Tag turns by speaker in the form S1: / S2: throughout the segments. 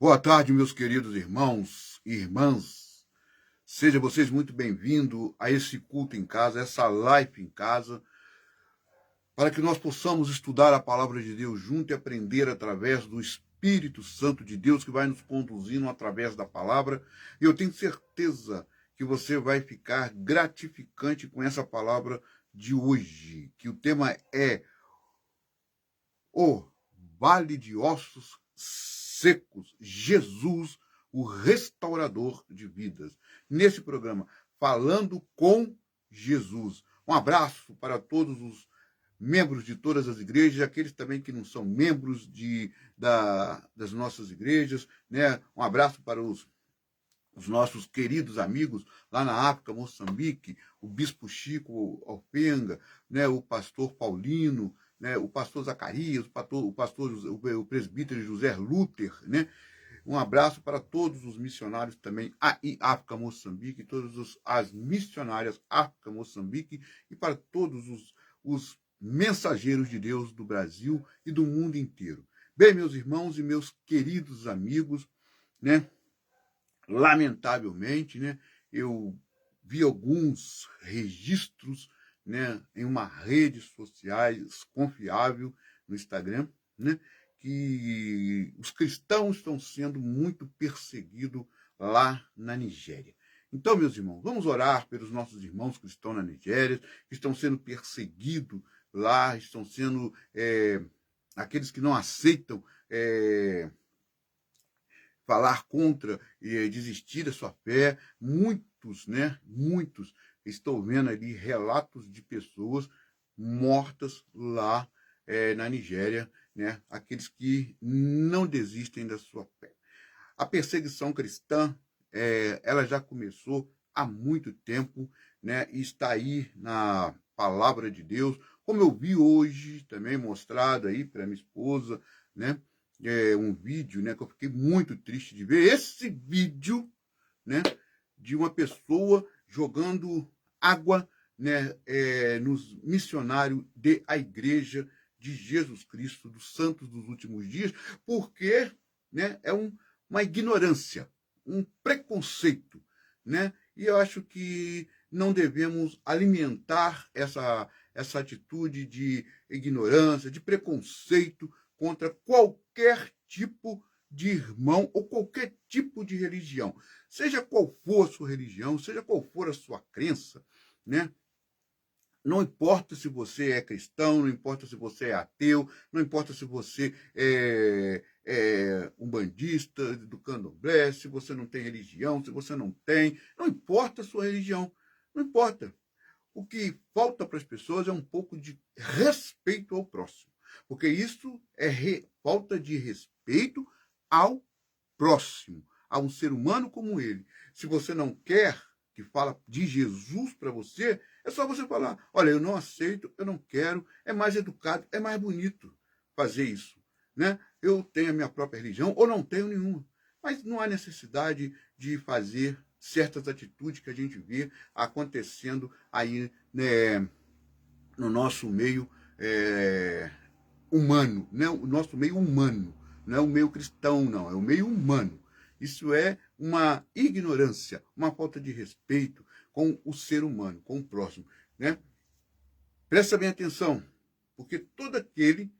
S1: Boa tarde, meus queridos irmãos e irmãs. Sejam vocês muito bem-vindos a esse culto em casa, essa live em casa, para que nós possamos estudar a palavra de Deus junto e aprender através do Espírito Santo de Deus que vai nos conduzindo através da palavra. E eu tenho certeza que você vai ficar gratificante com essa palavra de hoje, que o tema é o Vale de Ossos Secos, Jesus, o restaurador de vidas. Nesse programa, Falando com Jesus. Um abraço para todos os membros de todas as igrejas, aqueles também que não são membros das nossas igrejas, né? Um abraço para os nossos queridos amigos lá na África, Moçambique, o Bispo Chico Alpenga, né? O pastor Paulino, né, o pastor Zacarias, o presbítero José Luther, né? Um abraço para todos os missionários também em África, Moçambique, todas as missionárias África, Moçambique e para todos os mensageiros de Deus do Brasil e do mundo inteiro. Bem, meus irmãos e meus queridos amigos, né? Lamentavelmente, né, eu vi alguns registros, né, em uma rede social confiável no Instagram, né, que os cristãos estão sendo muito perseguidos lá na Nigéria. Então, meus irmãos, vamos orar pelos nossos irmãos que estão na Nigéria, que estão sendo perseguidos lá, estão sendo aqueles que não aceitam falar contra e desistir da sua fé. Muitos, né? Muitos. Estou vendo ali relatos de pessoas mortas lá na Nigéria, né? Aqueles que não desistem da sua fé. A perseguição cristã, ela já começou há muito tempo, né? E está aí na palavra de Deus, como eu vi hoje também mostrado aí para minha esposa, né? Um vídeo, né, que eu fiquei muito triste de ver. Esse vídeo, né, de uma pessoa jogando água, né, nos missionários da Igreja de Jesus Cristo, dos Santos dos Últimos Dias, porque, né, é uma ignorância, um preconceito, né? E eu acho que não devemos alimentar essa atitude de ignorância, de preconceito contra qualquer tipo de irmão ou qualquer tipo de religião. Seja qual for a sua religião, seja qual for a sua crença, né? Não importa se você é cristão, não importa se você é ateu, não importa se você é umbandista, do candomblé, se você não tem religião, se você não tem, não importa a sua religião, não importa. O que falta para as pessoas é um pouco de respeito ao próximo, porque isso é falta de respeito ao próximo, a um ser humano como ele. Se você não quer que fala de Jesus para você, é só você falar, olha, eu não aceito, eu não quero, é mais educado, é mais bonito fazer isso, né? Eu tenho a minha própria religião ou não tenho nenhuma, mas não há necessidade de fazer certas atitudes que a gente vê acontecendo aí, né, no nosso meio humano, né? O nosso meio humano, não é o meio cristão, não, é o meio humano. Isso é uma ignorância, uma falta de respeito com o ser humano, com o próximo, né? Presta bem atenção, porque todo aquele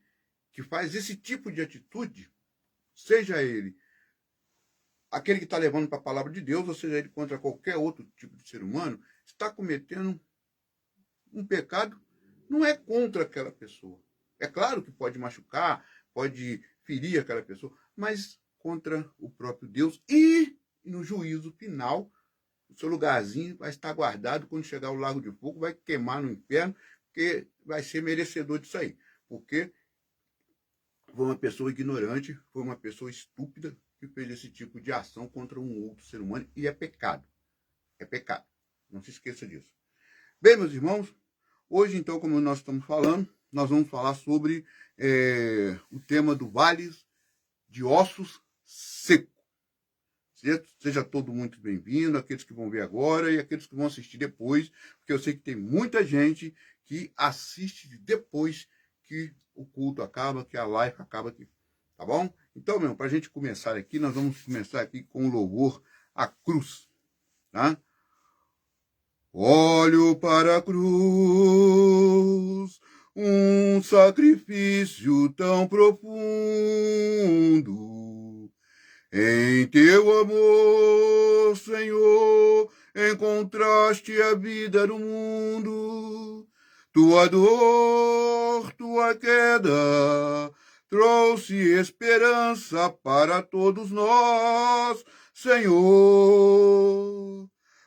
S1: que faz esse tipo de atitude, seja ele aquele que está levando para a palavra de Deus, ou seja ele contra qualquer outro tipo de ser humano, está cometendo um pecado, não é contra aquela pessoa. É claro que pode machucar, pode ferir aquela pessoa, mas contra o próprio Deus. E no juízo final, o seu lugarzinho vai estar guardado. Quando chegar ao lago de fogo, vai queimar no inferno, porque vai ser merecedor disso aí. Porque foi uma pessoa ignorante, foi uma pessoa estúpida que fez esse tipo de ação contra um outro ser humano. E é pecado. É pecado. Não se esqueça disso. Bem, meus irmãos, hoje, então, como nós estamos falando, nós vamos falar sobre o tema do Vale de Ossos Secos. Certo? Seja todo muito bem-vindo, aqueles que vão ver agora e aqueles que vão assistir depois, porque eu sei que tem muita gente que assiste depois que o culto acaba, que a live acaba aqui. Tá bom? Então, meu, para a gente começar aqui, nós vamos começar aqui com o louvor à cruz, tá? Olho para a cruz, um sacrifício tão profundo. Em teu amor, Senhor, encontraste a vida no mundo. Tua dor, tua queda, trouxe esperança para todos nós, Senhor.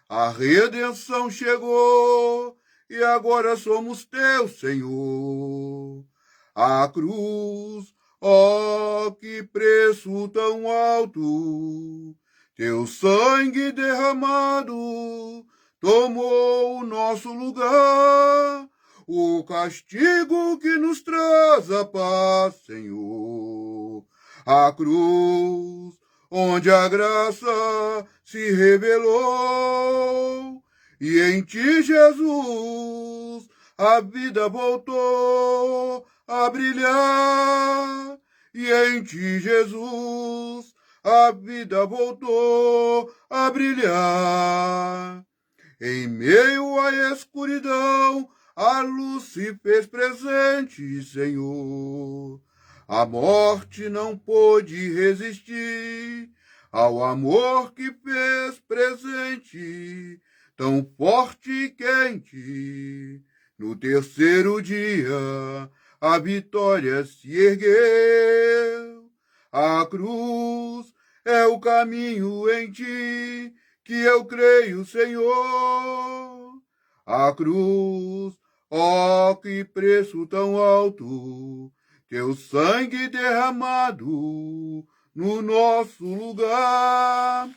S1: A redenção chegou e agora somos teus, Senhor. A cruz, ó, que preço tão alto! Teu sangue derramado tomou o nosso lugar, o castigo que nos traz a paz, Senhor. A cruz, onde a graça se revelou, e em ti, Jesus, a vida voltou a brilhar, e em ti, Jesus, a vida voltou a brilhar. Em meio à escuridão, a luz se fez presente, Senhor. A morte não pôde resistir ao amor que fez presente, tão forte e quente. No terceiro dia, a vitória se ergueu. A cruz é o caminho em ti que eu creio, Senhor. A cruz, ó, que preço tão alto! Teu sangue derramado no nosso lugar,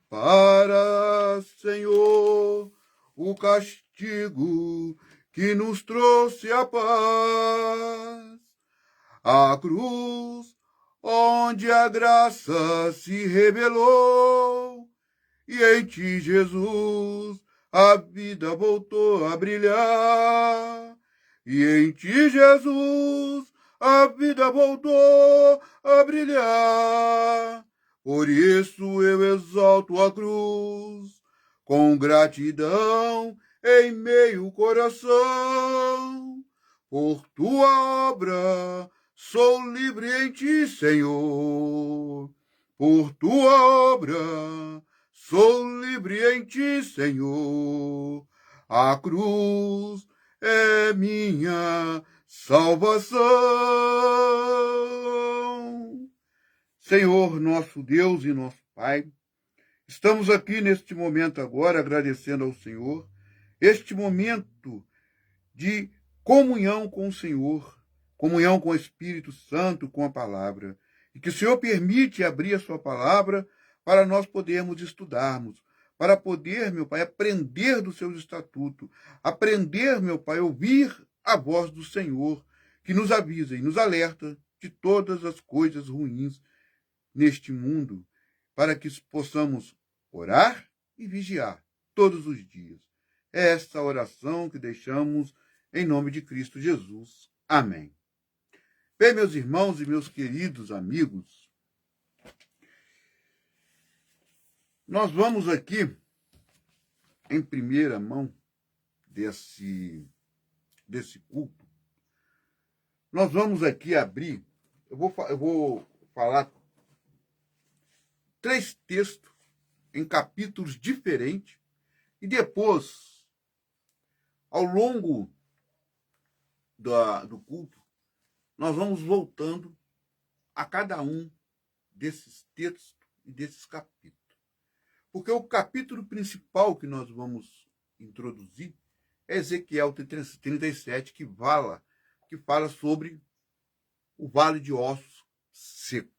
S1: para, Senhor, o castigo que nos trouxe a paz. A cruz, onde a graça se revelou, e em ti, Jesus, a vida voltou a brilhar. E em ti, Jesus, a vida voltou a brilhar. Por isso eu exalto a cruz, com gratidão em meio coração. Por tua obra sou livre em ti, Senhor. Por tua obra sou livre em ti, Senhor. A cruz é minha salvação. Senhor, nosso Deus e nosso Pai, estamos aqui neste momento agora agradecendo ao Senhor, este momento de comunhão com o Senhor, comunhão com o Espírito Santo, com a palavra, e que o Senhor permite abrir a sua palavra para nós podermos estudarmos, para poder, meu Pai, aprender dos seus estatutos, aprender, meu Pai, ouvir a voz do Senhor, que nos avisa e nos alerta de todas as coisas ruins neste mundo, para que possamos orar e vigiar todos os dias. É esta oração que deixamos em nome de Cristo Jesus. Amém. Bem, meus irmãos e meus queridos amigos, nós vamos aqui, em primeira mão desse culto, nós vamos aqui abrir, eu vou falar 3 textos em capítulos diferentes, e depois, ao longo do culto, nós vamos voltando a cada um desses textos e desses capítulos. Porque o capítulo principal que nós vamos introduzir é Ezequiel 37, que fala sobre o vale de ossos seco.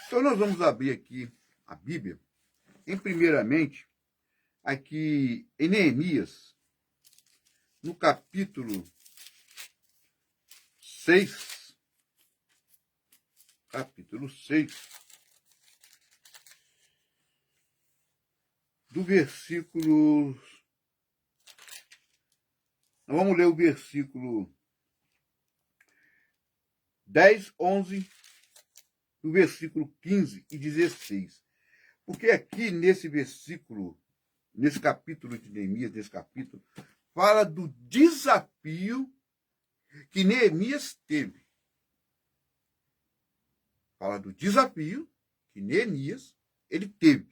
S1: Então nós vamos abrir aqui a Bíblia, primeiramente, aqui em Neemias, no capítulo 6, do versículo... Nós vamos ler o versículo 10, 11 do versículo 15 e 16. Porque aqui nesse versículo, nesse capítulo de Neemias, nesse capítulo, fala do desafio que Neemias teve. Fala do desafio que Neemias ele teve.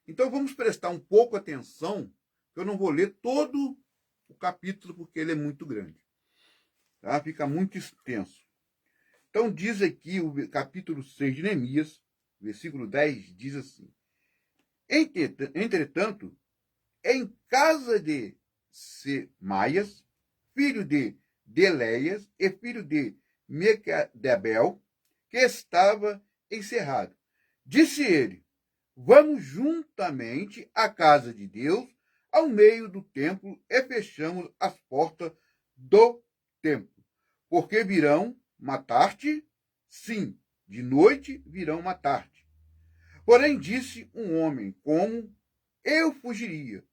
S1: Então vamos prestar um pouco atenção, que eu não vou ler todo o capítulo, porque ele é muito grande. Tá? Fica muito extenso. Então diz aqui o capítulo 6 de Neemias, versículo 10, diz assim: Entretanto, em casa de Semaias, filho de Deleias e filho de Mecadebel, que estava encerrado, disse ele: Vamos juntamente à casa de Deus, ao meio do templo, e fechamos as portas do templo, porque virão matar-te, sim, de noite virão matar-te. Porém disse um homem: como eu fugiria?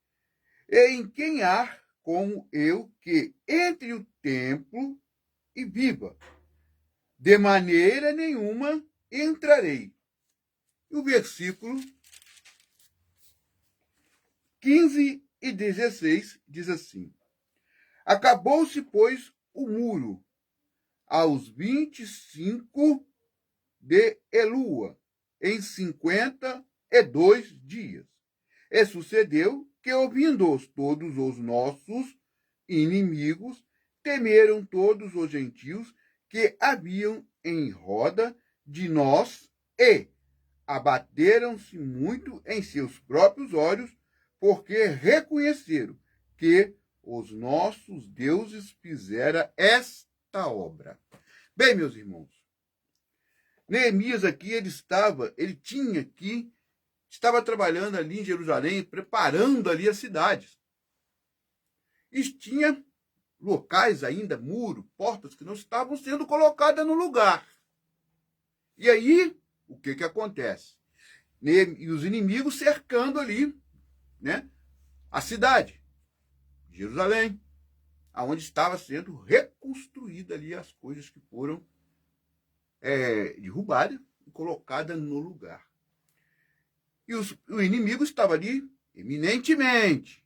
S1: E em quem há como eu que entre o templo e viva? De maneira nenhuma entrarei. E o versículo 15 e 16 diz assim: Acabou-se, pois, o muro aos 25 de Elua, em 52 dias. E sucedeu que, ouvindo-os todos os nossos inimigos, temeram todos os gentios que haviam em roda de nós e abateram-se muito em seus próprios olhos, porque reconheceram que os nossos deuses fizeram esta obra. Bem, meus irmãos, Neemias aqui, estava trabalhando ali em Jerusalém, preparando ali as cidades. E tinha locais ainda, muro, portas que não estavam sendo colocadas no lugar. E aí, o que acontece? E os inimigos cercando ali, né, a cidade, Jerusalém, aonde estava sendo reconstruída ali as coisas que foram derrubadas e colocadas no lugar. E o inimigo estava ali eminentemente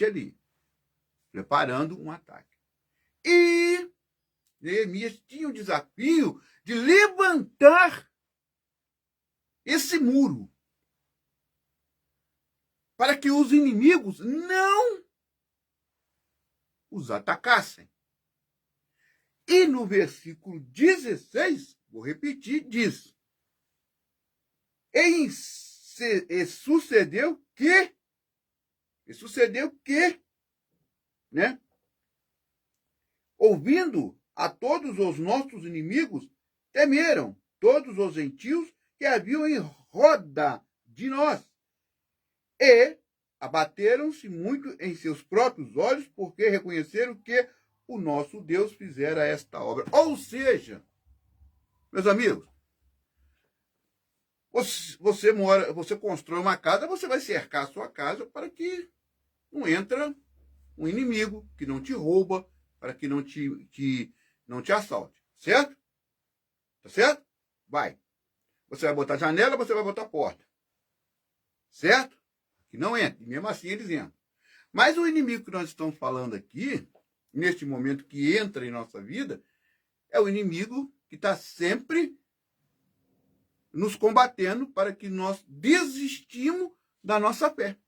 S1: ali, preparando um ataque. E Neemias tinha o desafio de levantar esse muro para que os inimigos não os atacassem. E no versículo 16, vou repetir, diz: E sucedeu que, né? Ouvindo a todos os nossos inimigos, temeram todos os gentios que haviam em roda de nós. E abateram-se muito em seus próprios olhos, porque reconheceram que o nosso Deus fizera esta obra. Ou seja, meus amigos, você constrói uma casa, você vai cercar a sua casa para que não entre um inimigo, que não te rouba, para que não te assalte. Certo? Tá certo? Vai. Você vai botar janela, você vai botar porta. Certo? Que não entre. E mesmo assim eles entram. Mas o inimigo que nós estamos falando aqui, neste momento que entra em nossa vida, é o inimigo que está sempre nos combatendo para que nós desistimos da nossa fé.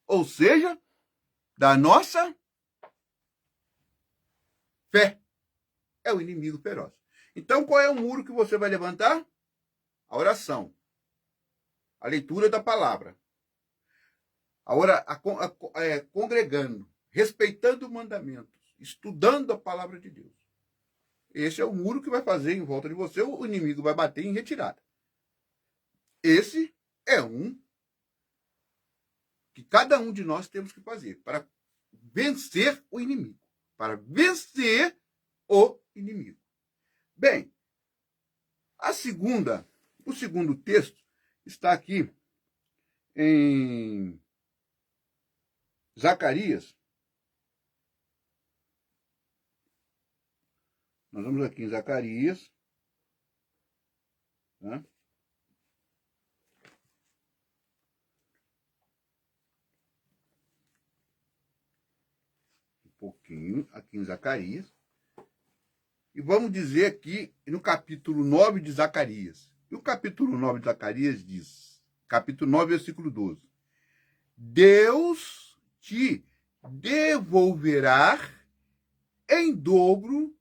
S1: Ou seja, da nossa fé. É o inimigo feroz. Então, qual é o muro que você vai levantar? A oração. A leitura da palavra. Congregando, respeitando os mandamentos, estudando a palavra de Deus. Esse é o muro que vai fazer em volta de você, o inimigo vai bater em retirada. Esse é um que cada um de nós temos que fazer para vencer o inimigo. Para vencer o inimigo. Bem, o segundo texto está aqui em Zacarias. Nós vamos aqui em Zacarias, Né? Um pouquinho aqui em Zacarias. E vamos dizer aqui no capítulo 9 de Zacarias. E o capítulo 9 de Zacarias diz, capítulo 9, versículo 12. Deus te devolverá em dobro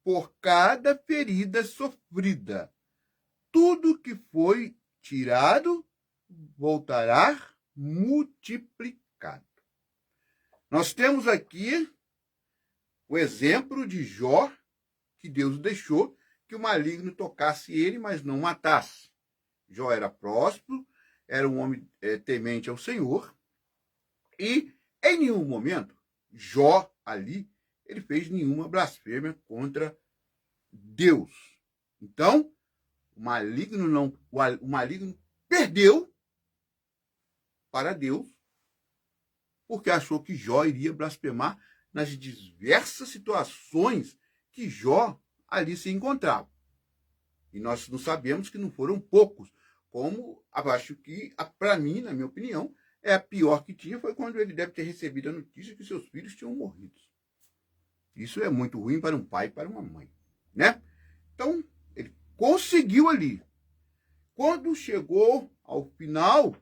S1: por cada ferida sofrida. Tudo que foi tirado voltará multiplicado. Nós temos aqui o exemplo de Jó, que Deus deixou que o maligno tocasse ele, mas não matasse. Jó era próspero, era um homem temente ao Senhor, e em nenhum momento Jó ali ele fez nenhuma blasfêmia contra Deus. Então, o maligno perdeu para Deus, porque achou que Jó iria blasfemar nas diversas situações que Jó ali se encontrava. E nós não sabemos que não foram poucos, como acho que, para mim, na minha opinião, a pior que tinha foi quando ele deve ter recebido a notícia que seus filhos tinham morrido. Isso é muito ruim para um pai e para uma mãe, né? Então, ele conseguiu ali. Quando chegou ao final,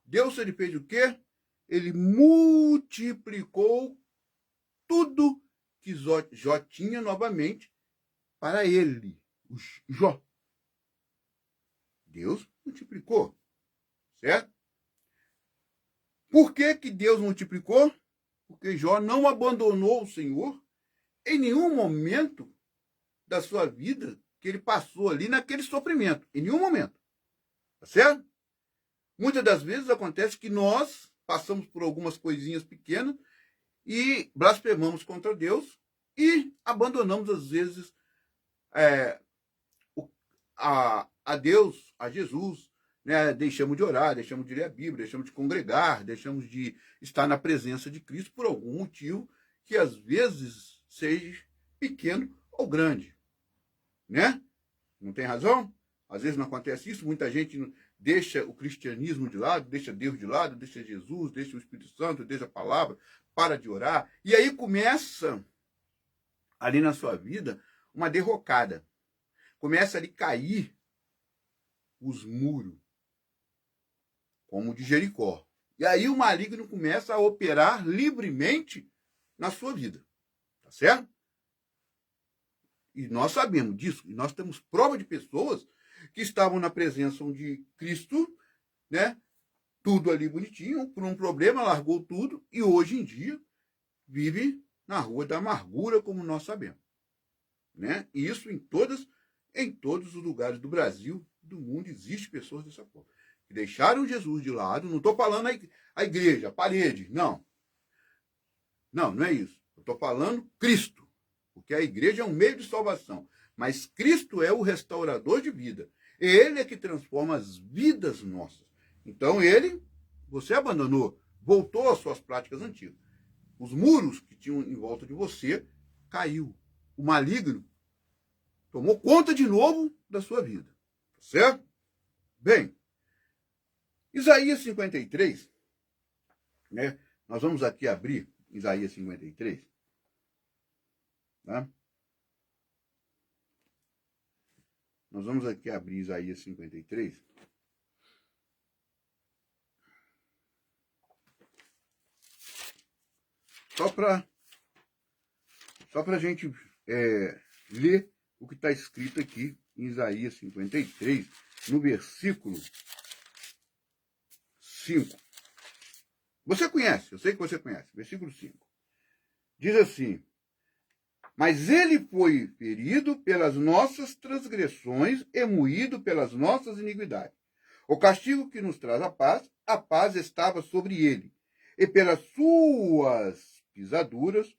S1: Deus ele fez o quê? Ele multiplicou tudo que Jó tinha novamente para ele, o Jó. Deus multiplicou, certo? Por que que Deus multiplicou? Porque Jó não abandonou o Senhor em nenhum momento da sua vida que ele passou ali naquele sofrimento. Em nenhum momento. Tá certo? Muitas das vezes acontece que nós passamos por algumas coisinhas pequenas e blasfemamos contra Deus e abandonamos, às vezes, a Deus, a Jesus, né? Deixamos de orar, deixamos de ler a Bíblia, deixamos de congregar, deixamos de estar na presença de Cristo por algum motivo que, às vezes, seja pequeno ou grande. Né? Não tem razão? Às vezes não acontece isso, muita gente deixa o cristianismo de lado, deixa Deus de lado, deixa Jesus, deixa o Espírito Santo, deixa a palavra, para de orar. E aí começa, ali na sua vida, uma derrocada. Começa ali a cair os muros, como o de Jericó. E aí o maligno começa a operar livremente na sua vida. Tá certo? E nós sabemos disso, e nós temos prova de pessoas que estavam na presença de Cristo, né? Tudo ali bonitinho, por um problema, largou tudo, e hoje em dia vive na rua da amargura, como nós sabemos. Né? E isso em todos os lugares do Brasil, do mundo, existe pessoas dessa forma. Que deixaram Jesus de lado, não estou falando a igreja, a parede, não. Não é isso. Eu estou falando Cristo. Porque a igreja é um meio de salvação. Mas Cristo é o restaurador de vida. Ele é que transforma as vidas nossas. Então você abandonou, voltou às suas práticas antigas. Os muros que tinham em volta de você caiu. O maligno tomou conta de novo da sua vida. Certo? Bem, Isaías 53, né? Nós vamos aqui abrir Isaías 53. Tá? Nós vamos aqui abrir Isaías 53. Só para a gente ler o que está escrito aqui em Isaías 53, no versículo 5. Você conhece, eu sei que você conhece. Versículo 5. Diz assim: mas ele foi ferido pelas nossas transgressões e moído pelas nossas iniquidades. O castigo que nos traz a paz estava sobre ele. E pelas suas pisaduras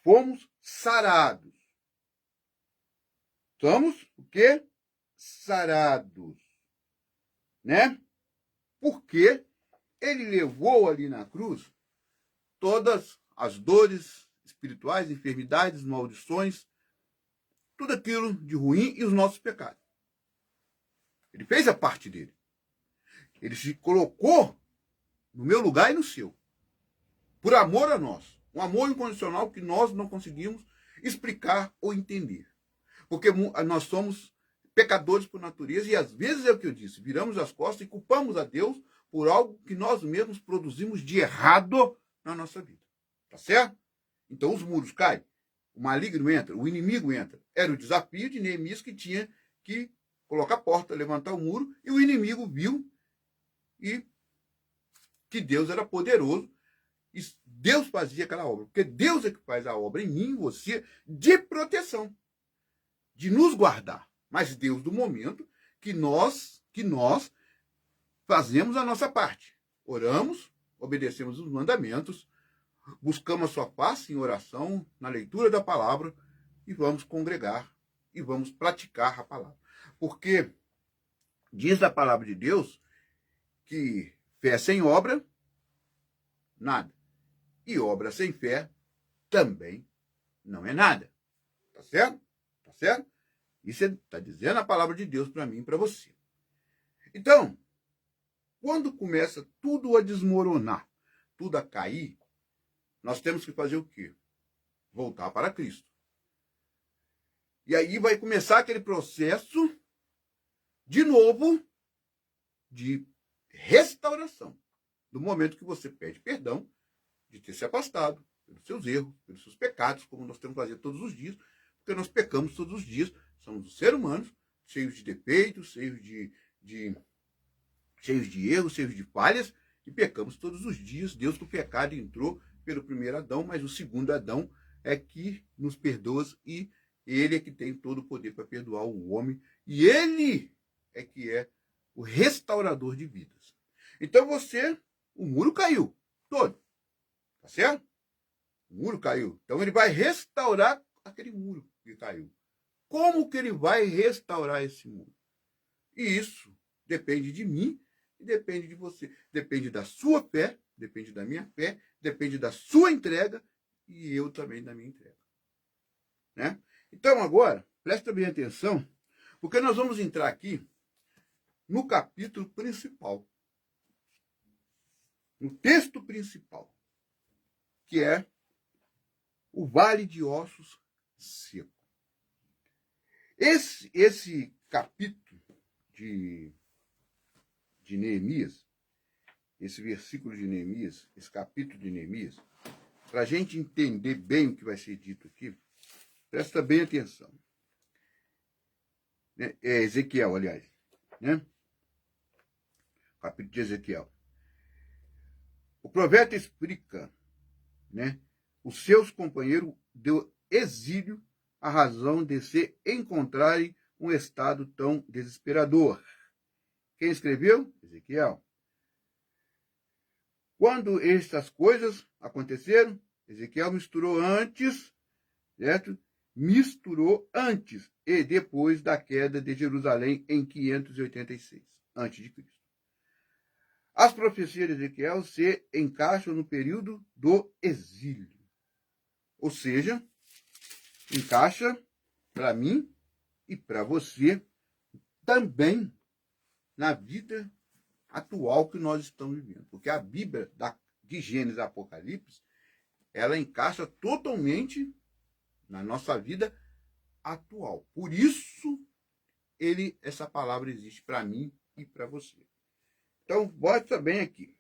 S1: fomos sarados. Estamos o quê? Sarados. Né? Porque ele levou ali na cruz todas as dores espirituais, enfermidades, maldições, tudo aquilo de ruim e os nossos pecados. Ele fez a parte dele. Ele se colocou no meu lugar e no seu. Por amor a nós. Um amor incondicional que nós não conseguimos explicar ou entender. Porque nós somos pecadores por natureza e às vezes é o que eu disse, viramos as costas e culpamos a Deus por algo que nós mesmos produzimos de errado na nossa vida. Tá certo? Então os muros caem, o maligno entra, o inimigo entra. Era o desafio de Neemias que tinha que colocar a porta, levantar o muro, e o inimigo viu e que Deus era poderoso. E Deus fazia aquela obra, porque Deus é que faz a obra em mim e você de proteção, de nos guardar. Mas Deus do momento que nós fazemos a nossa parte. Oramos, obedecemos os mandamentos, buscamos a sua face em oração, na leitura da palavra, e vamos congregar e vamos praticar a palavra. Porque diz a palavra de Deus que fé sem obra, nada. E obra sem fé também não é nada. Tá certo? Tá certo? Isso está dizendo a palavra de Deus para mim e para você. Então, quando começa tudo a desmoronar, tudo a cair, nós temos que fazer o quê? Voltar para Cristo. E aí vai começar aquele processo, de novo, de restauração. Do momento que você pede perdão, de ter se afastado pelos seus erros, pelos seus pecados, como nós temos que fazer todos os dias, porque nós pecamos todos os dias, somos seres humanos, cheios de defeitos, cheios de erros, cheios de falhas, e pecamos todos os dias. Deus do pecado entrou pelo primeiro Adão, mas o segundo Adão é que nos perdoa e ele é que tem todo o poder para perdoar o homem, e ele é que é o restaurador de vidas. Então o muro caiu todo, tá certo? O muro caiu. Então ele vai restaurar aquele muro que caiu. Como que ele vai restaurar esse muro? E isso depende de mim e depende de você. Depende da sua fé, depende da minha fé, depende da sua entrega e eu também da minha entrega. Né? Então agora, presta bem atenção, porque nós vamos entrar aqui no capítulo principal. No texto principal, que é o Vale de Ossos Secos. Esse capítulo de Neemias, esse versículo de Neemias, esse capítulo de Neemias, para a gente entender bem o que vai ser dito aqui, presta bem atenção. É Ezequiel, aliás, né? Capítulo de Ezequiel. O profeta explica, né, os seus companheiros do exílio a razão de se encontrarem um estado tão desesperador. Quem escreveu? Ezequiel. Quando estas coisas aconteceram, Ezequiel misturou antes, certo? Misturou antes e depois da queda de Jerusalém em 586 a.C. As profecias de Ezequiel se encaixam no período do exílio. Ou seja, encaixa para mim e para você também na vida atual que nós estamos vivendo. Porque a Bíblia de Gênesis e Apocalipse, ela encaixa totalmente na nossa vida atual. Por isso, essa palavra existe para mim e para você. Então, bota bem aqui.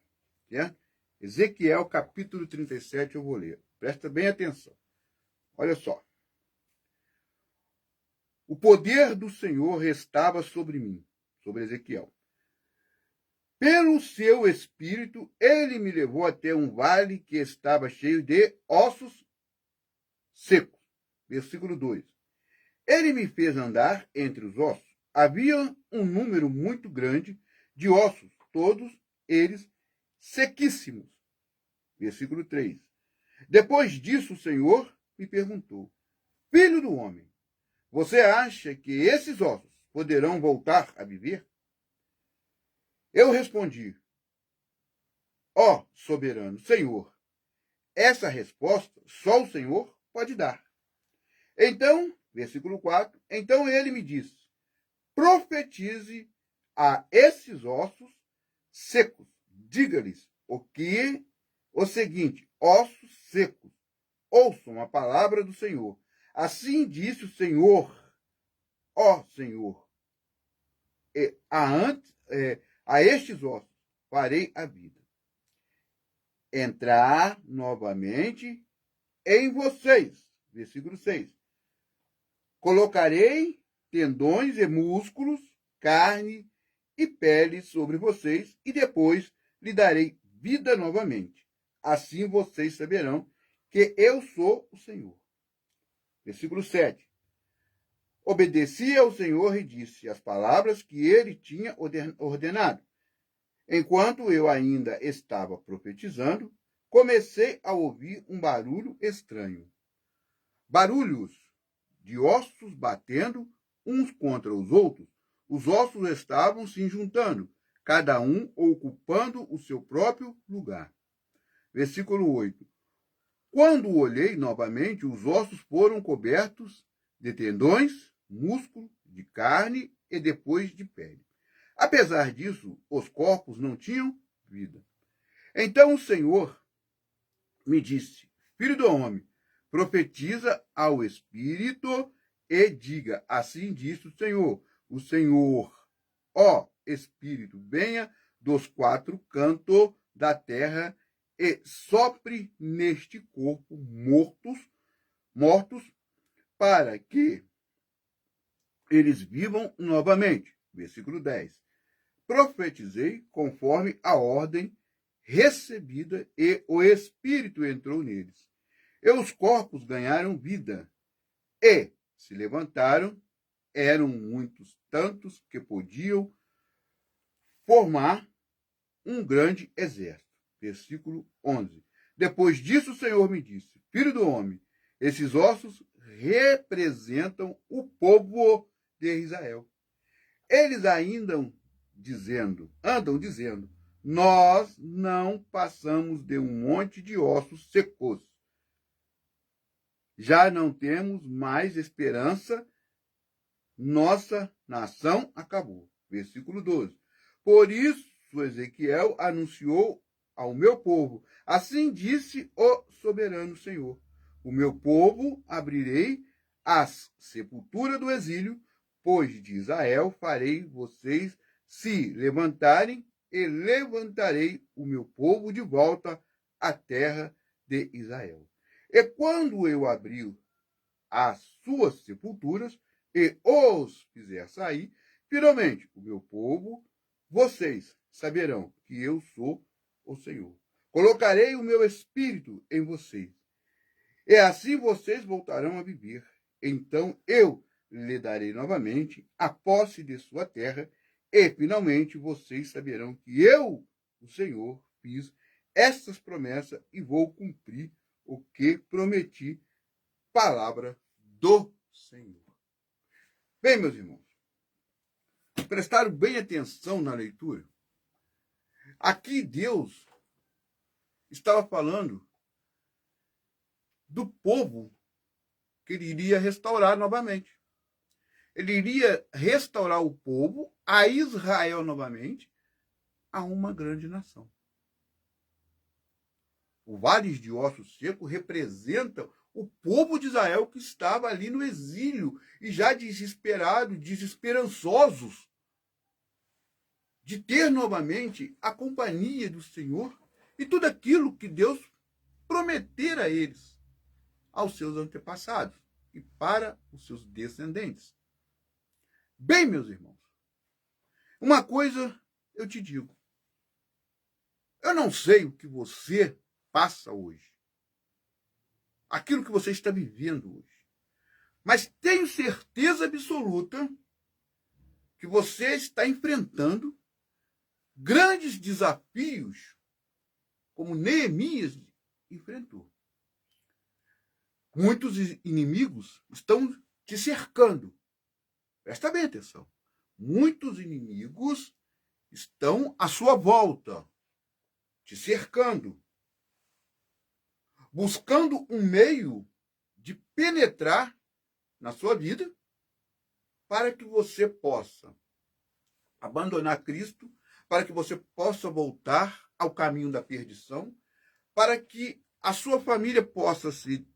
S1: Né? Ezequiel, capítulo 37, eu vou ler. Presta bem atenção. Olha só. O poder do Senhor restava sobre mim, sobre Ezequiel. Pelo seu espírito, ele me levou até um vale que estava cheio de ossos secos. Versículo 2. Ele me fez andar entre os ossos. Havia um número muito grande de ossos, todos eles sequíssimos. Versículo 3. Depois disso, o Senhor me perguntou: Filho do homem, você acha que esses ossos poderão voltar a viver? Eu respondi: ó soberano Senhor, essa resposta só o Senhor pode dar. Então, versículo 4, então ele me disse: profetize a esses ossos secos, diga-lhes o seguinte: ossos secos, ouçam a palavra do Senhor. Assim disse o Senhor, ó Senhor, a estes ossos farei a vida entrar novamente em vocês. Versículo 6. Colocarei tendões e músculos, carne e pele sobre vocês, e depois lhe darei vida novamente. Assim vocês saberão que eu sou o Senhor. Versículo 7. Obedeci ao Senhor e disse as palavras que ele tinha ordenado. Enquanto eu ainda estava profetizando, comecei a ouvir um barulho estranho. Barulhos de ossos batendo uns contra os outros. Os ossos estavam se juntando, cada um ocupando o seu próprio lugar. Versículo 8. Quando olhei novamente, os ossos foram cobertos de tendões, músculo, de carne e depois de pele. Apesar disso, os corpos não tinham vida. Então o Senhor me disse: Filho do homem, profetiza ao Espírito e diga: assim diz o Senhor, ó Espírito, venha dos quatro cantos da terra e sopre neste corpo mortos, para que eles vivam novamente. Versículo 10. Profetizei conforme a ordem recebida e o Espírito entrou neles. E os corpos ganharam vida e se levantaram. Eram muitos, tantos que podiam formar um grande exército. Versículo 11. Depois disso o Senhor me disse: Filho do homem, esses ossos representam o povo de Israel. Eles ainda andam dizendo, nós não passamos de um monte de ossos secos. Já não temos mais esperança, nossa nação acabou. Versículo 12. Por isso Ezequiel anunciou ao meu povo, assim disse o soberano Senhor: o meu povo abrirei as sepulturas do exílio, pois de Israel farei vocês se levantarem e levantarei o meu povo de volta à terra de Israel. E quando eu abrir as suas sepulturas e os fizer sair, finalmente o meu povo, vocês saberão que eu sou o Senhor. Colocarei o meu espírito em vocês, e assim vocês voltarão a viver. Então eu lhe darei novamente a posse de sua terra, e finalmente vocês saberão que eu, o Senhor, fiz estas promessas e vou cumprir o que prometi. Palavra do Senhor. Bem, meus irmãos, prestaram bem atenção na leitura? Aqui Deus estava falando do povo que ele iria restaurar novamente. Ele iria restaurar o povo, a Israel novamente, a uma grande nação. Os vales de ossos secos representam o povo de Israel que estava ali no exílio e já desesperado, desesperançosos de ter novamente a companhia do Senhor e tudo aquilo que Deus prometera a eles, aos seus antepassados e para os seus descendentes. Bem, meus irmãos, uma coisa eu te digo. Eu não sei o que você passa hoje, aquilo que você está vivendo hoje, mas tenho certeza absoluta que você está enfrentando grandes desafios, como Neemias enfrentou. Muitos inimigos estão te cercando. Presta bem atenção. Muitos inimigos estão à sua volta, te cercando, buscando um meio de penetrar na sua vida para que você possa abandonar Cristo, para que você possa voltar ao caminho da perdição, para que a sua família possa ser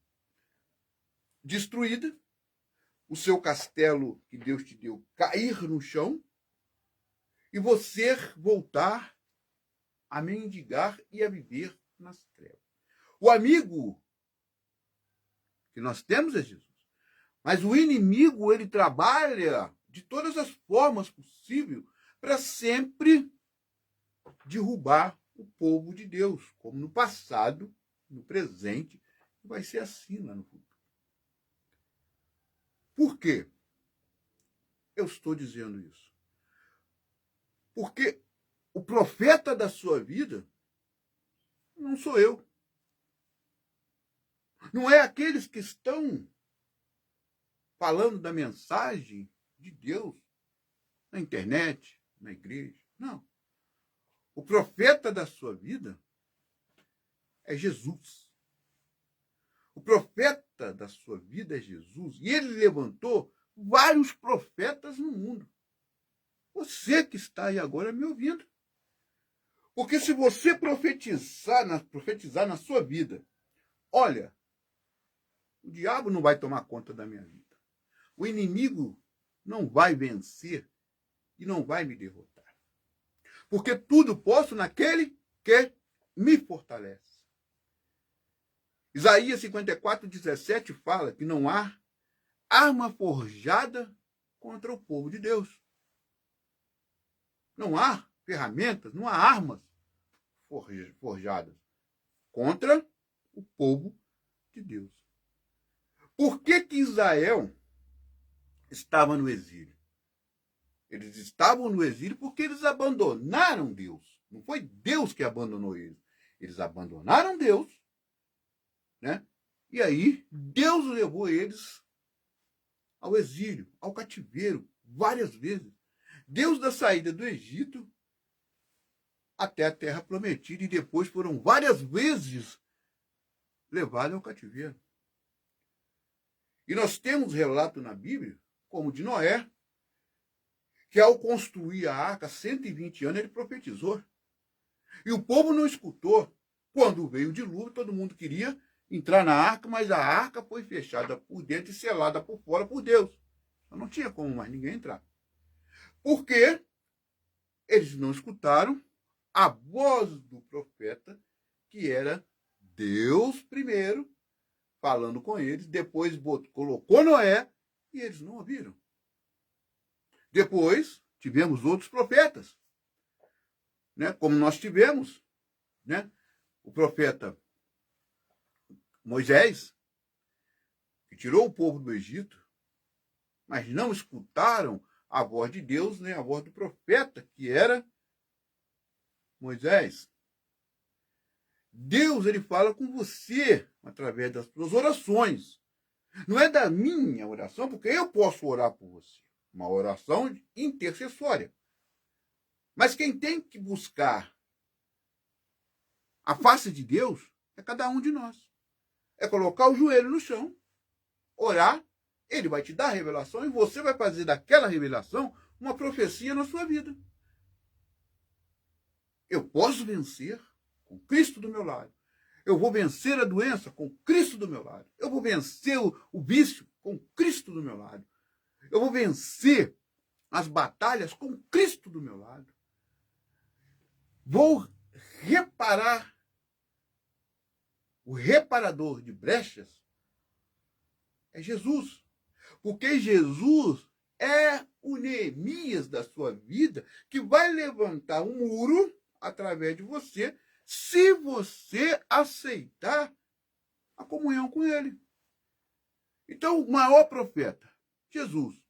S1: destruída, o seu castelo que Deus te deu cair no chão, e você voltar a mendigar e a viver nas trevas. O amigo que nós temos é Jesus. Mas o inimigo, ele trabalha de todas as formas possíveis para sempre derrubar o povo de Deus, como no passado, no presente, e vai ser assim lá no futuro. Por quê? Eu estou dizendo isso. Porque o profeta da sua vida não sou eu. Não é aqueles que estão falando da mensagem de Deus na internet, na igreja. Não. O profeta da sua vida é Jesus. O profeta da sua vida é Jesus. E ele levantou vários profetas no mundo. Você que está aí agora me ouvindo. Porque se você profetizar na sua vida, olha, o diabo não vai tomar conta da minha vida. O inimigo não vai vencer e não vai me derrotar. Porque tudo posso naquele que me fortalece. Isaías 54:17 fala que não há arma forjada contra o povo de Deus. Não há ferramentas, não há armas forjadas contra o povo de Deus. Por que Israel estava no exílio? Eles estavam no exílio porque eles abandonaram Deus. Não foi Deus que abandonou eles. Eles abandonaram Deus, né? E aí Deus levou eles ao exílio, ao cativeiro, várias vezes. Deus da saída do Egito até a terra prometida, e depois foram várias vezes levados ao cativeiro. E nós temos relato na Bíblia, como de Noé, que ao construir a arca, 120 anos, ele profetizou. E o povo não escutou. Quando veio o dilúvio, todo mundo queria entrar na arca, mas a arca foi fechada por dentro e selada por fora por Deus. Então não tinha como mais ninguém entrar. Porque eles não escutaram a voz do profeta, que era Deus primeiro, falando com eles, depois colocou Noé, e eles não ouviram. Depois tivemos outros profetas, né? Como nós tivemos, né? O profeta Moisés, que tirou o povo do Egito, mas não escutaram a voz de Deus, nem a voz do profeta, que era Moisés. Deus, ele fala com você através das suas orações. Não é da minha oração, porque eu posso orar por você. Uma oração intercessória. Mas quem tem que buscar a face de Deus é cada um de nós. É colocar o joelho no chão, orar, ele vai te dar a revelação e você vai fazer daquela revelação uma profecia na sua vida. Eu posso vencer com Cristo do meu lado. Eu vou vencer a doença com Cristo do meu lado. Eu vou vencer o vício com Cristo do meu lado. Eu vou vencer as batalhas com Cristo do meu lado. Vou reparar. O reparador de brechas é Jesus. Porque Jesus é o Neemias da sua vida, que vai levantar um muro através de você, se você aceitar a comunhão com ele. Então, o maior profeta, Jesus,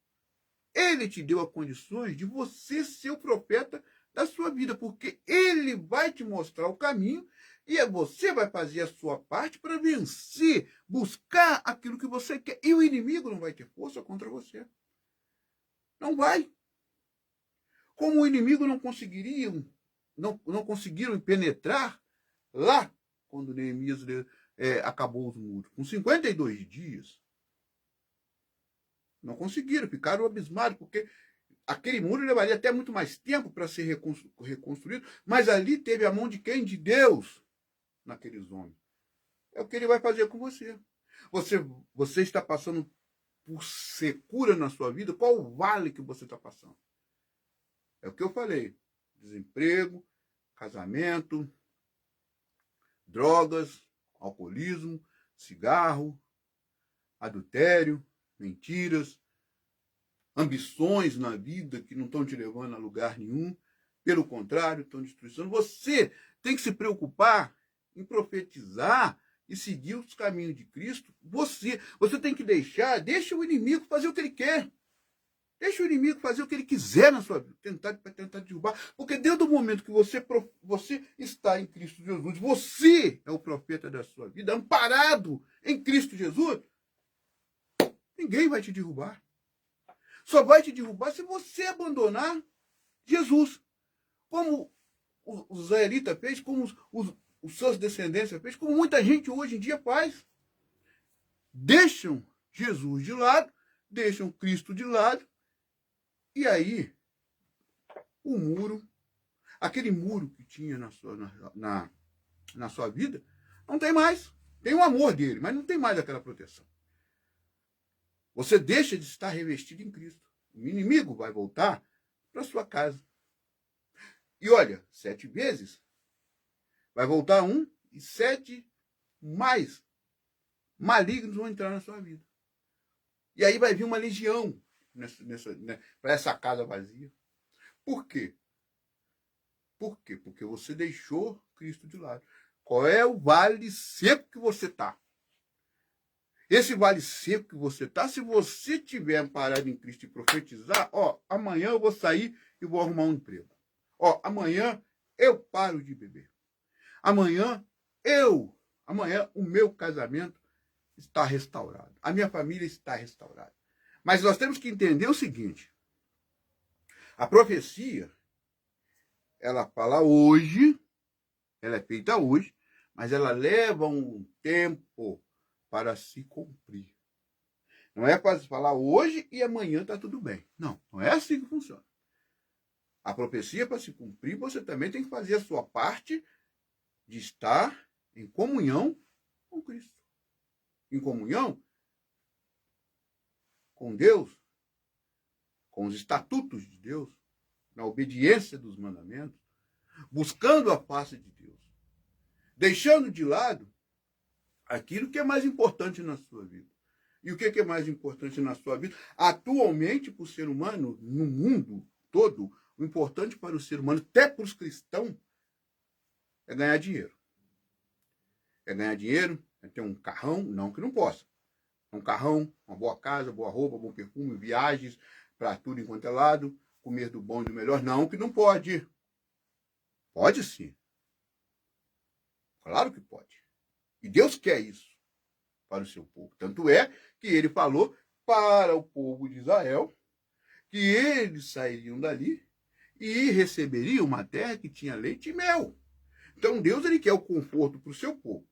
S1: ele te deu as condições de você ser o profeta da sua vida, porque ele vai te mostrar o caminho e você vai fazer a sua parte para vencer, buscar aquilo que você quer. E o inimigo não vai ter força contra você. Não vai. Como o inimigo não conseguiram penetrar lá, quando Neemias acabou os muros, com 52 dias. Não conseguiram, ficaram abismados, porque aquele muro levaria até muito mais tempo para ser reconstruído, mas ali teve a mão de quem? De Deus naqueles homens. É o que ele vai fazer com você. Você está passando por secura na sua vida? Qual o vale que você está passando? É o que eu falei. Desemprego, casamento, drogas, alcoolismo, cigarro, adultério, mentiras, ambições na vida que não estão te levando a lugar nenhum. Pelo contrário, estão destruindo. Você tem que se preocupar em profetizar e seguir os caminhos de Cristo. Você tem que deixa o inimigo fazer o que ele quer. Deixa o inimigo fazer o que ele quiser na sua vida, tentar derrubar. Porque desde o momento que você está em Cristo Jesus, você é o profeta da sua vida, amparado em Cristo Jesus, ninguém vai te derrubar. Só vai te derrubar se você abandonar Jesus. Como os israelitas fez, como os seus descendentes fez, como muita gente hoje em dia faz. Deixam Jesus de lado, deixam Cristo de lado, e aí o muro, aquele muro que tinha na sua vida, não tem mais. Tem o amor dele, mas não tem mais aquela proteção. Você deixa de estar revestido em Cristo. O inimigo vai voltar para sua casa. E olha, 7 vezes vai voltar um e 7 mais malignos vão entrar na sua vida. E aí vai vir uma legião para essa casa vazia. Por quê? Por quê? Porque você deixou Cristo de lado. Qual é o vale seco que você está? Esse vale seco que você está, se você tiver parado em Cristo e profetizar, amanhã eu vou sair e vou arrumar um emprego. Amanhã eu paro de beber. Amanhã o meu casamento está restaurado. A minha família está restaurada. Mas nós temos que entender o seguinte: a profecia, ela fala hoje, ela é feita hoje, mas ela leva um tempo para se cumprir. Não é para falar hoje e amanhã está tudo bem. Não é assim que funciona. A profecia, para se cumprir, você também tem que fazer a sua parte de estar em comunhão com Cristo. Em comunhão com Deus, com os estatutos de Deus, na obediência dos mandamentos, buscando a face de Deus, deixando de lado aquilo que é mais importante na sua vida. E o que é mais importante na sua vida? Atualmente, para o ser humano, no mundo todo, o importante para o ser humano, até para os cristãos, é ganhar dinheiro. É ganhar dinheiro, é ter um carrão, não que não possa. Um carrão, uma boa casa, boa roupa, bom perfume, viagens para tudo enquanto é lado, comer do bom e do melhor, não que não pode. Pode sim. Claro que pode. E Deus quer isso para o seu povo. Tanto é que ele falou para o povo de Israel que eles sairiam dali e receberiam uma terra que tinha leite e mel. Então Deus, ele quer o conforto para o seu povo.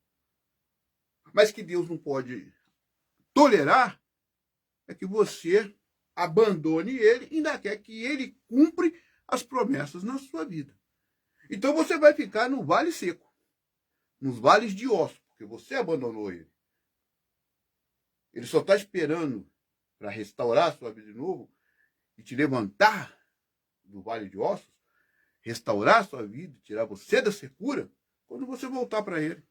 S1: Mas que Deus não pode tolerar é que você abandone ele e ainda quer que ele cumpra as promessas na sua vida. Então você vai ficar no vale seco, nos vales de ossos, porque você abandonou ele. Ele só está esperando para restaurar a sua vida de novo e te levantar do vale de ossos, restaurar a sua vida, tirar você da secura, quando você voltar para ele.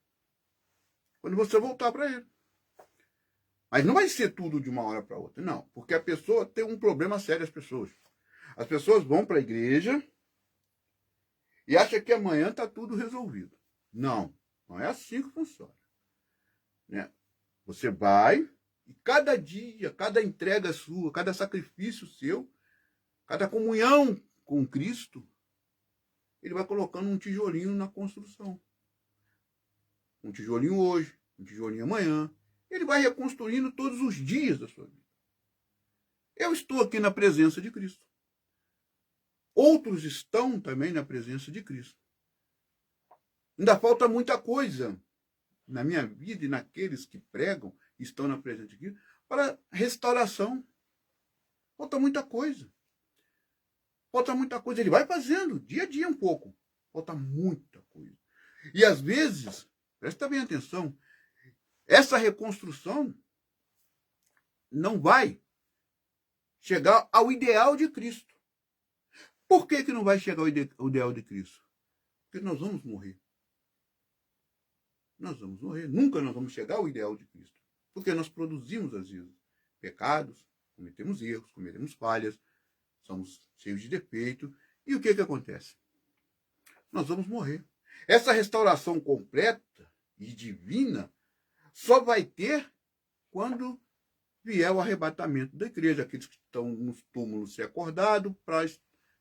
S1: Quando você voltar para ele. Mas não vai ser tudo de uma hora para outra, não. Porque a pessoa tem um problema sério, as pessoas. As pessoas vão para a igreja e acham que amanhã está tudo resolvido. Não é assim que funciona. Né? Você vai e cada dia, cada entrega sua, cada sacrifício seu, cada comunhão com Cristo, ele vai colocando um tijolinho na construção. Um tijolinho hoje, um tijolinho amanhã. Ele vai reconstruindo todos os dias da sua vida. Eu estou aqui na presença de Cristo. Outros estão também na presença de Cristo. Ainda falta muita coisa na minha vida e naqueles que pregam e estão na presença de Cristo para restauração. Falta muita coisa. falta muita coisa. Ele vai fazendo, dia a dia um pouco. Falta muita coisa. E às vezes, presta bem atenção, essa reconstrução não vai chegar ao ideal de Cristo. Por que não vai chegar ao ideal de Cristo? Porque nós vamos morrer. Nós vamos morrer. Nunca nós vamos chegar ao ideal de Cristo. Porque nós produzimos, às vezes, pecados, cometemos erros, cometemos falhas, somos cheios de defeito. E o que acontece? Nós vamos morrer. Essa restauração completa e divina só vai ter quando vier o arrebatamento da igreja. Aqueles que estão nos túmulos ser acordados para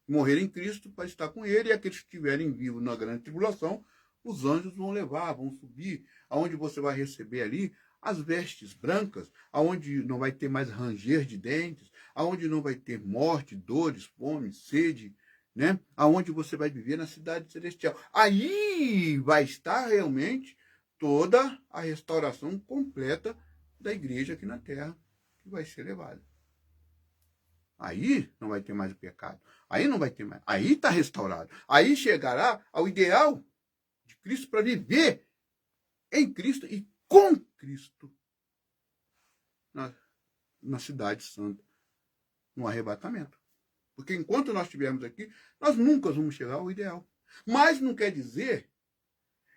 S1: morrer em Cristo, para estar com ele, e aqueles que estiverem vivos na grande tribulação, os anjos vão levar, vão subir, aonde você vai receber ali as vestes brancas, aonde não vai ter mais ranger de dentes, aonde não vai ter morte, dores, fome, sede, né? Aonde você vai viver na cidade celestial. Aí vai estar realmente toda a restauração completa da igreja aqui na terra, que vai ser levada. Aí não vai ter mais o pecado. Aí não vai ter mais. Aí está restaurado. Aí chegará ao ideal de Cristo para viver em Cristo e com Cristo na cidade santa, no arrebatamento. Porque enquanto nós estivermos aqui, nós nunca vamos chegar ao ideal. Mas não quer dizer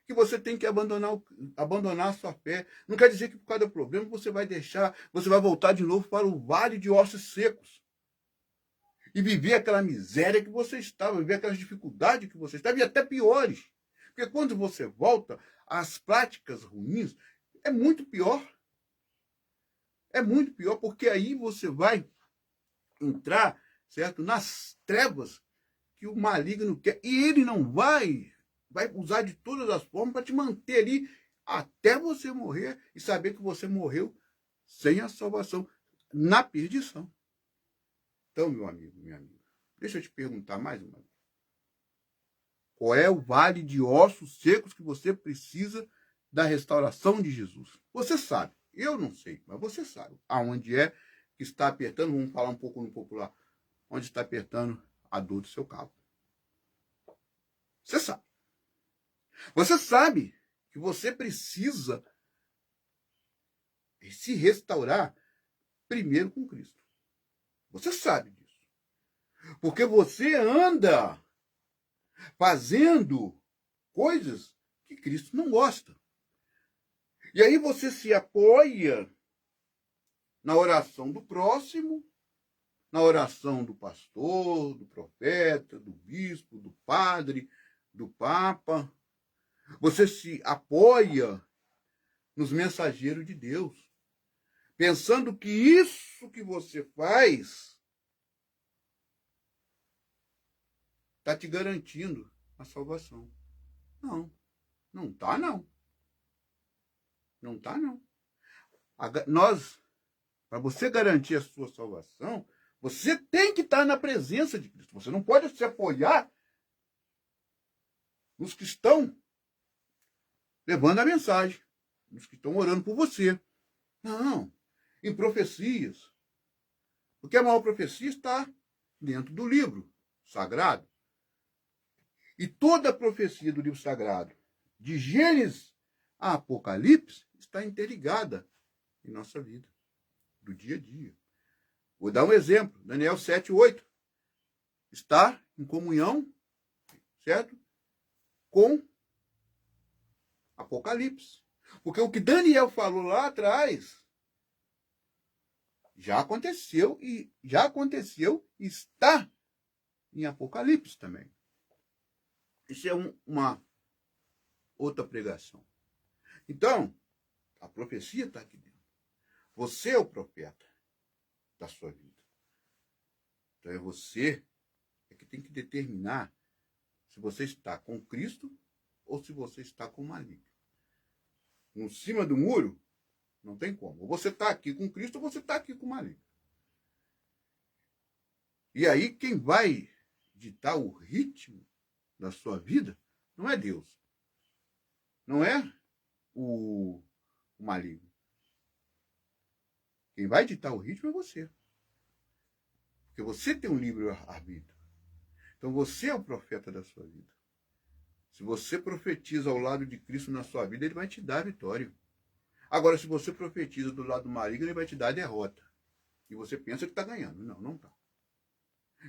S1: que você tem que abandonar a sua fé. Não quer dizer que por causa do problema você vai voltar de novo para o vale de ossos secos. E viver aquela miséria que você estava, viver aquelas dificuldades que você estava, e até piores. Porque quando você volta às práticas ruins, é muito pior. É muito pior, porque aí você vai entrar, certo, nas trevas que o maligno quer. E ele não vai usar de todas as formas para te manter ali até você morrer e saber que você morreu sem a salvação, na perdição. Então, meu amigo, minha amiga, deixa eu te perguntar mais uma vez. Qual é o vale de ossos secos que você precisa da restauração de Jesus? Você sabe. Eu não sei, mas você sabe. Aonde é que está apertando, vamos falar um pouco no popular, onde está apertando a dor do seu cabo. Você sabe. Você sabe que você precisa se restaurar primeiro com Cristo. Você sabe disso. Porque você anda fazendo coisas que Cristo não gosta. E aí você se apoia na oração do próximo, na oração do pastor, do profeta, do bispo, do padre, do papa. Você se apoia nos mensageiros de Deus, pensando que isso que você faz está te garantindo a salvação. Não, não está não. Não está não. Para você garantir a sua salvação, você tem que estar na presença de Cristo. Você não pode se apoiar nos que estão levando a mensagem, nos que estão orando por você. Não, em profecias. Porque a maior profecia está dentro do livro sagrado. E toda a profecia do livro sagrado, de Gênesis a Apocalipse, está interligada em nossa vida, do dia a dia. Vou dar um exemplo. Daniel 7:8. Está em comunhão, certo? Com Apocalipse. Porque o que Daniel falou lá atrás já aconteceu e está em Apocalipse também. Isso é uma outra pregação. Então, a profecia está aqui dentro. Você é o profeta da sua vida. Então é você que tem que determinar se você está com Cristo ou se você está com o maligno. Em cima do muro, não tem como. Ou você está aqui com Cristo ou você está aqui com o maligno. E aí quem vai ditar o ritmo da sua vida não é Deus. Não é o maligno. Quem vai ditar o ritmo é você. Porque você tem um livre-arbítrio. Então você é o profeta da sua vida. Se você profetiza ao lado de Cristo na sua vida, ele vai te dar a vitória. Agora, se você profetiza do lado maligno, ele vai te dar a derrota. E você pensa que está ganhando. Não, não está.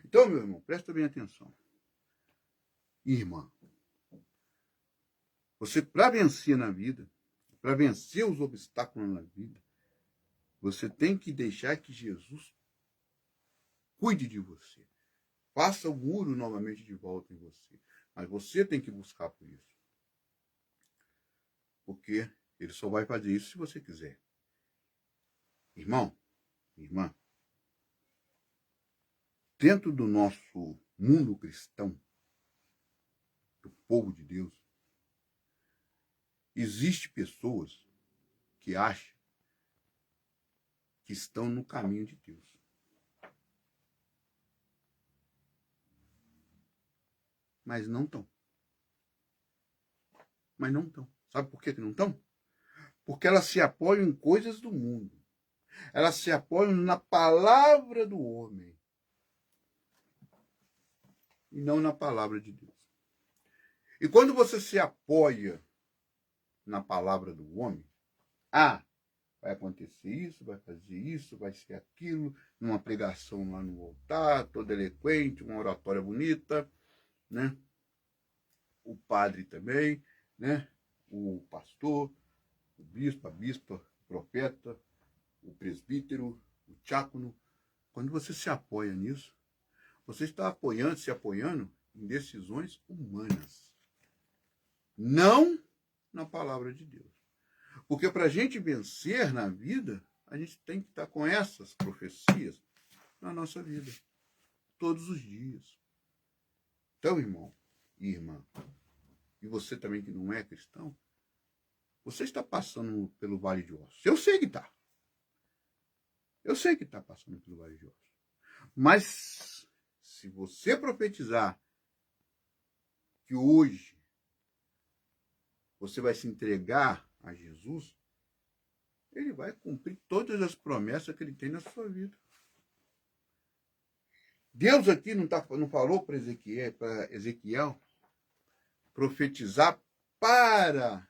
S1: Então, meu irmão, presta bem atenção. Irmã, você, para vencer na vida, para vencer os obstáculos na vida, você tem que deixar que Jesus cuide de você. Faça o muro novamente de volta em você. Mas você tem que buscar por isso. Porque ele só vai fazer isso se você quiser. Irmão, irmã, dentro do nosso mundo cristão, do povo de Deus, existem pessoas que acham que estão no caminho de Deus. Mas não estão. Mas não estão. Sabe por que não estão? Porque elas se apoiam em coisas do mundo. Elas se apoiam na palavra do homem. E não na palavra de Deus. E quando você se apoia na palavra do homem, vai acontecer isso, vai fazer isso, vai ser aquilo, numa pregação lá no altar, toda eloquente, uma oratória bonita, né? O padre também, né? O pastor, o bispo, a bispa, o profeta, o presbítero, o diácono. Quando você se apoia nisso, você está se apoiando em decisões humanas. Não na palavra de Deus. Porque para a gente vencer na vida, a gente tem que estar com essas profecias na nossa vida. Todos os dias. Então, irmão e irmã, e você também que não é cristão, você está passando pelo vale de ossos. Eu sei que está. Eu sei que está passando pelo vale de ossos. Mas se você profetizar que hoje você vai se entregar a Jesus, ele vai cumprir todas as promessas que ele tem na sua vida. Deus aqui não falou para Ezequiel profetizar para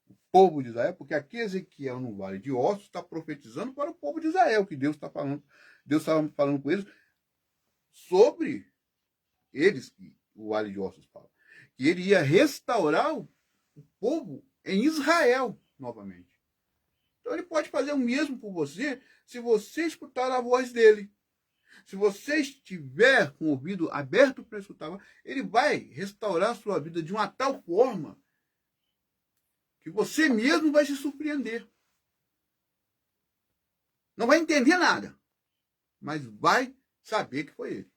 S1: o povo de Israel, porque aqui Ezequiel, no Vale de Ossos, está profetizando para o povo de Israel, que Deus está falando. Deus estava falando com eles sobre eles, que o Vale de Ossos fala, que ele ia restaurar o povo em Israel novamente. Então ele pode fazer o mesmo por você se você escutar a voz dele. Se você estiver com o ouvido aberto para escutar, ele vai restaurar a sua vida de uma tal forma que você mesmo vai se surpreender. Não vai entender nada, mas vai saber que foi ele.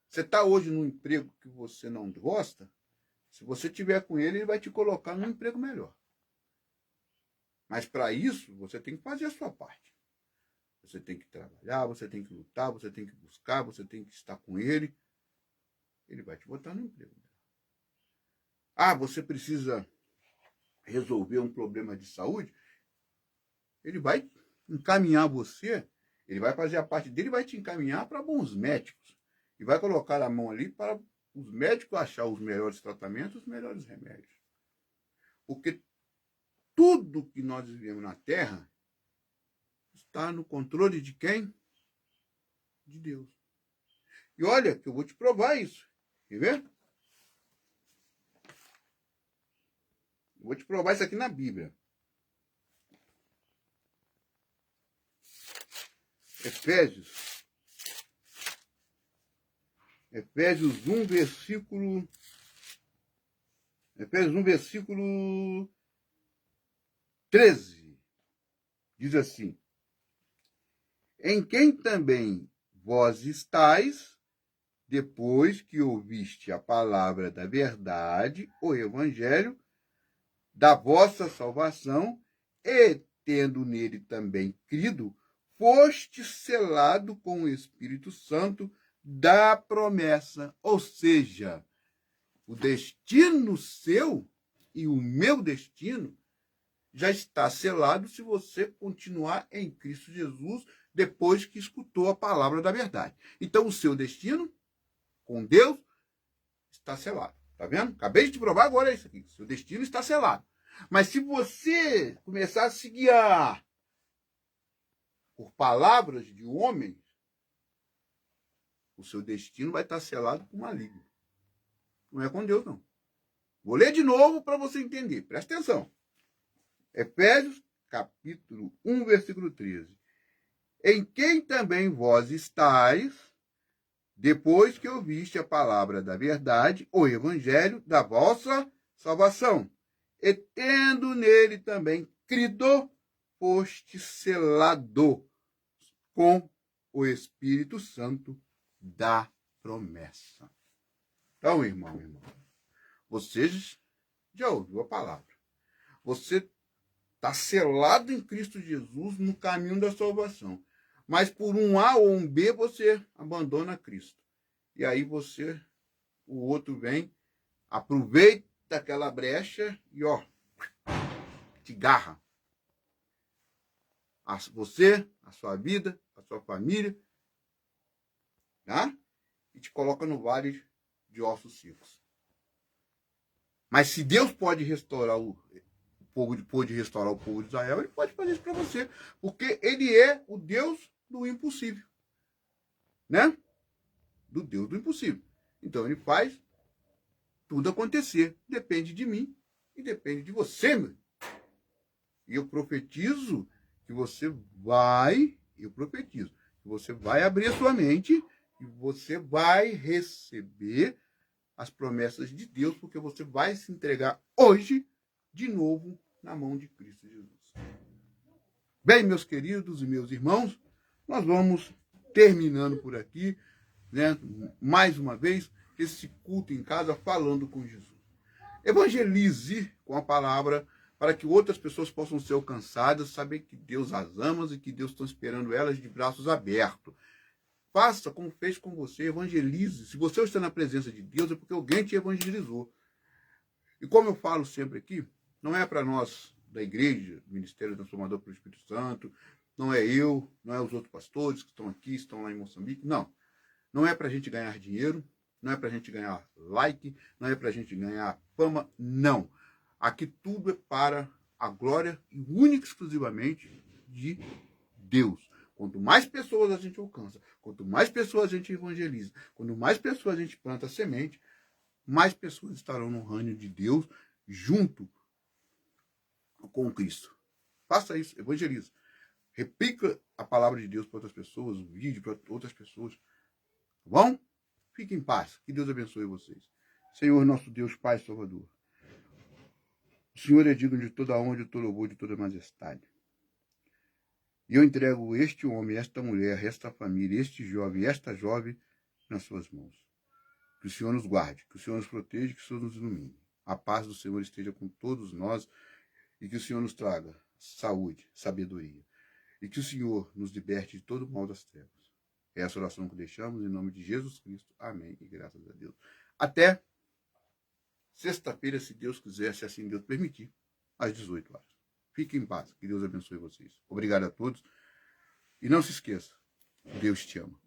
S1: Você está hoje num emprego que você não gosta, se você estiver com ele, ele vai te colocar num emprego melhor. Mas para isso, você tem que fazer a sua parte. Você tem que trabalhar, você tem que lutar, você tem que buscar, você tem que estar com ele. Ele vai te botar no emprego. Você precisa resolver um problema de saúde? Ele vai encaminhar você, ele vai fazer a parte dele e vai te encaminhar para bons médicos. E vai colocar a mão ali para os médicos achar os melhores tratamentos, os melhores remédios. Porque tudo que nós vivemos na Terra está no controle de quem? De Deus. E olha, que eu vou te provar isso. Quer ver? Eu vou te provar isso aqui na Bíblia. Efésios 1, versículo... Efésios 1, versículo 13. Diz assim: em quem também vós estáis, depois que ouviste a palavra da verdade, o evangelho da vossa salvação, e tendo nele também crido, foste selado com o Espírito Santo da promessa. Ou seja, o destino seu e o meu destino já está selado se você continuar em Cristo Jesus depois que escutou a palavra da verdade. Então, o seu destino com Deus está selado. Tá vendo? Acabei de te provar agora isso aqui. Seu destino está selado. Mas se você começar a se guiar por palavras de homens, o seu destino vai estar selado com o maligno. Não é com Deus, não. Vou ler de novo para você entender. Presta atenção. Efésios, capítulo 1, versículo 13. Em quem também vós estáis, depois que ouviste a palavra da verdade, o evangelho da vossa salvação, e tendo nele também crido, foste selado com o Espírito Santo da promessa. Então, irmão, você já ouviu a palavra. Você está selado em Cristo Jesus no caminho da salvação. Mas por um A ou um B, você abandona Cristo. E aí o outro vem, aproveita aquela brecha e, te garra. Você, a sua vida, a sua família, tá? E te coloca no vale de ossos secos. Mas se Deus pode restaurar pôde restaurar o povo de Israel, ele pode fazer isso para você. Porque ele é o Deus do impossível. Né? Do Deus do impossível. Então ele faz tudo acontecer. Depende de mim e depende de você, meu. E eu profetizo que você vai abrir a sua mente e você vai receber as promessas de Deus, porque você vai se entregar hoje de novo na mão de Cristo Jesus. Bem, meus queridos e meus irmãos, nós vamos terminando por aqui, né? Mais uma vez, esse culto em casa falando com Jesus. Evangelize com a palavra para que outras pessoas possam ser alcançadas, saber que Deus as ama e que Deus está esperando elas de braços abertos. Faça como fez com você, evangelize. Se você está na presença de Deus, é porque alguém te evangelizou. E como eu falo sempre aqui, não é para nós da igreja, do Ministério Transformador pelo Espírito Santo, não é eu, não é os outros pastores que estão aqui, estão lá em Moçambique, não. Não é para a gente ganhar dinheiro, não é para a gente ganhar like, não é para a gente ganhar fama, não. Aqui tudo é para a glória e única e exclusivamente de Deus. Quanto mais pessoas a gente alcança, quanto mais pessoas a gente evangeliza, quanto mais pessoas a gente planta semente, mais pessoas estarão no reino de Deus junto com Cristo. Faça isso, evangelize. Repita a palavra de Deus para outras pessoas, o vídeo para outras pessoas. Tá bom? Fique em paz. Que Deus abençoe vocês. Senhor, nosso Deus, Pai Salvador. O Senhor é digno de toda a honra, de todo louvor, de toda majestade. E eu entrego este homem, esta mulher, esta família, este jovem, esta jovem nas suas mãos. Que o Senhor nos guarde, que o Senhor nos proteja, que o Senhor nos ilumine. A paz do Senhor esteja com todos nós e que o Senhor nos traga saúde, sabedoria. E que o Senhor nos liberte de todo o mal das trevas. É essa oração que deixamos em nome de Jesus Cristo. Amém e graças a Deus. Até sexta-feira, se Deus quiser, se assim Deus permitir, às 18 horas. Fiquem em paz. Que Deus abençoe vocês. Obrigado a todos. E não se esqueça, Deus te ama.